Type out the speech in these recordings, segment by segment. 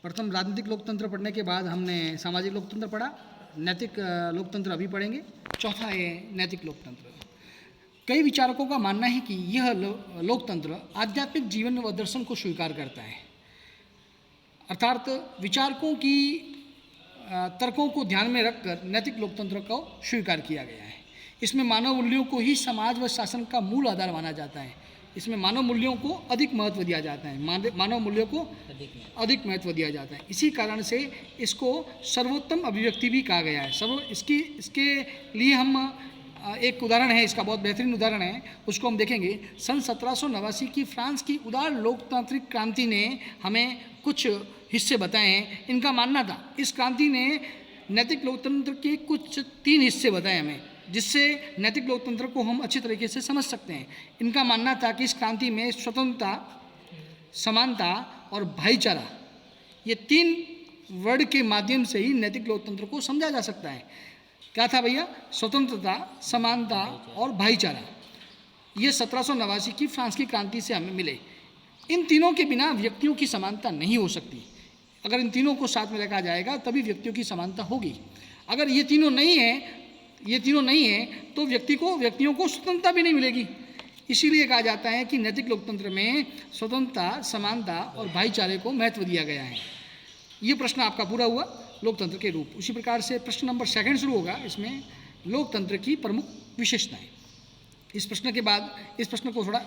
प्रथम राजनीतिक लोकतंत्र पढ़ने के बाद हमने सामाजिक लोकतंत्र पढ़ा, नैतिक लोकतंत्र अभी पढ़ेंगे। चौथा है नैतिक लोकतंत्र। कई विचारकों का मानना है कि यह लोकतंत्र आध्यात्मिक जीवन व दर्शन को स्वीकार करता है, अर्थात विचारकों की तर्कों को ध्यान में रखकर नैतिक लोकतंत्र को स्वीकार किया गया है। इसमें मानव मूल्यों को ही समाज व शासन का मूल आधार माना जाता है। इसमें मानव मूल्यों को अधिक महत्व दिया जाता है, मानव मूल्यों को अधिक महत्व दिया जाता है। इसी कारण से इसको सर्वोत्तम अभिव्यक्ति भी कहा गया है। इसके लिए हम एक उदाहरण है, इसका बहुत बेहतरीन उदाहरण है, उसको हम देखेंगे। सन 1789 की फ्रांस की उदार लोकतांत्रिक क्रांति ने हमें कुछ हिस्से बताए हैं। इनका मानना था, इस क्रांति ने नैतिक लोकतंत्र के कुछ 3 हिस्से बताए हमें, जिससे नैतिक लोकतंत्र को हम अच्छी तरीके से समझ सकते हैं। इनका मानना था कि इस क्रांति में स्वतंत्रता, समानता और भाईचारा, ये 3 वर्ड के माध्यम से ही नैतिक लोकतंत्र को समझा जा सकता है। क्या था भैया? स्वतंत्रता, समानता और भाईचारा। ये 1789 की फ्रांस की क्रांति से हमें मिले। इन तीनों के बिना व्यक्तियों की समानता नहीं हो सकती। अगर इन तीनों को साथ में रखा जाएगा तभी व्यक्तियों की समानता होगी। अगर ये तीनों नहीं है तो व्यक्तियों को स्वतंत्रता भी नहीं मिलेगी। इसीलिए कहा जाता है कि नैतिक लोकतंत्र में स्वतंत्रता, समानता और भाईचारे को महत्व दिया गया है। ये प्रश्न आपका पूरा हुआ लोकतंत्र के रूप। उसी प्रकार से प्रश्न नंबर 2 शुरू होगा। इसमें लोकतंत्र की प्रमुख विशेषताएं। इस प्रश्न के बाद इस प्रश्न को थोड़ा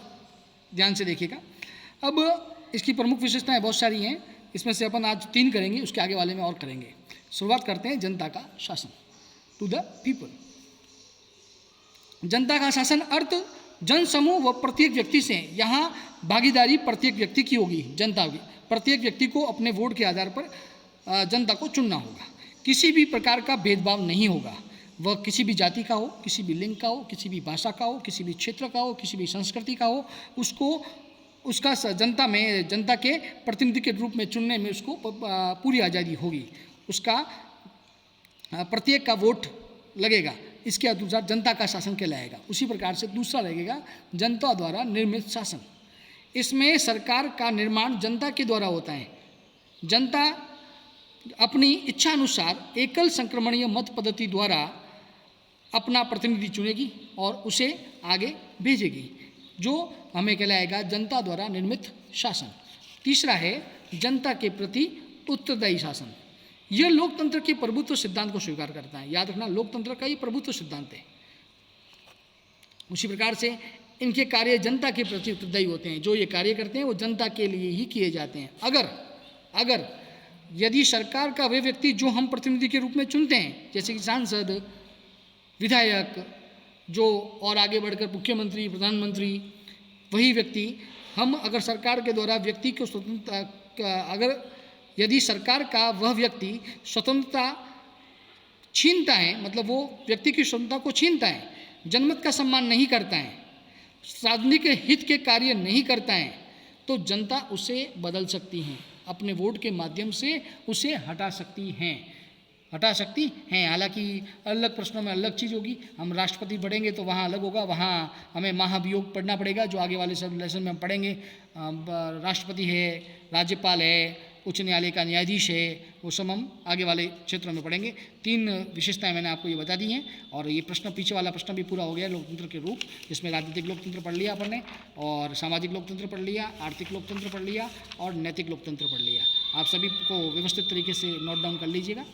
ध्यान से देखिएगा। अब इसकी प्रमुख विशेषताएं बहुत सारी हैं, इसमें से अपन आज 3 करेंगे, उसके आगे वाले में और करेंगे। शुरुआत करते हैं जनता का शासन, टू द पीपल। जनता का शासन अर्थ जन समूह व प्रत्येक व्यक्ति से। यहाँ भागीदारी प्रत्येक व्यक्ति की होगी, जनता की। प्रत्येक व्यक्ति को अपने वोट के आधार पर जनता को चुनना होगा। किसी भी प्रकार का भेदभाव नहीं होगा, वह किसी भी जाति का हो, किसी भी लिंग का हो, किसी भी भाषा का हो, किसी भी क्षेत्र का हो, किसी भी संस्कृति का हो, उसका जनता के प्रतिनिधि के रूप में चुनने में उसको पूरी आज़ादी होगी। उसका प्रत्येक का वोट लगेगा, इसके अनुसार जनता का शासन कहलाएगा। उसी प्रकार से दूसरा लगेगा जनता द्वारा निर्मित शासन। इसमें सरकार का निर्माण जनता के द्वारा होता है। जनता अपनी इच्छा अनुसार एकल संक्रमणीय मत पद्धति द्वारा अपना प्रतिनिधि चुनेगी और उसे आगे भेजेगी, जो हमें कहलाएगा जनता द्वारा निर्मित शासन। तीसरा है जनता के प्रति उत्तरदायी शासन। यह लोकतंत्र के प्रभुत्व सिद्धांत को स्वीकार करता है। याद रखना, लोकतंत्र का ये प्रभुत्व सिद्धांत है। उसी प्रकार से इनके कार्य जनता के प्रति उत्तरदायी होते हैं। जो ये कार्य करते हैं वो जनता के लिए ही किए जाते हैं। अगर यदि सरकार का वे व्यक्ति जो हम प्रतिनिधि के रूप में चुनते हैं, जैसे कि सांसद, विधायक, जो और आगे बढ़कर मुख्यमंत्री, प्रधानमंत्री, वही व्यक्ति हम अगर सरकार के द्वारा व्यक्ति को स्वतंत्रता, यदि सरकार का वह व्यक्ति स्वतंत्रता छीनता है, मतलब वो व्यक्ति की स्वतंत्रता को छीनता है, जनमत का सम्मान नहीं करता है, सार्वजनिक हित के कार्य नहीं करता है, तो जनता उसे बदल सकती है, अपने वोट के माध्यम से उसे हटा सकती हैं। हालांकि अलग प्रश्नों में अलग चीज़ होगी। हम राष्ट्रपति पढ़ेंगे तो वहाँ अलग होगा, वहाँ हमें महाभियोग पढ़ना पड़ेगा, जो आगे वाले सब लेसन में हम पढ़ेंगे। राष्ट्रपति है, राज्यपाल है, उच्च न्यायालय का न्यायाधीश है, वो सब हम आगे वाले क्षेत्रों में पढ़ेंगे। 3 विशेषताएं मैंने आपको ये बता दी हैं। और ये प्रश्न, पीछे वाला प्रश्न भी पूरा हो गया लोकतंत्र के रूप, जिसमें राजनीतिक लोकतंत्र पढ़ लिया अपन ने, और सामाजिक लोकतंत्र पढ़ लिया, आर्थिक लोकतंत्र पढ़ लिया और नैतिक लोकतंत्र पढ़ लिया। आप सभी को व्यवस्थित तरीके से नोट डाउन कर लीजिएगा।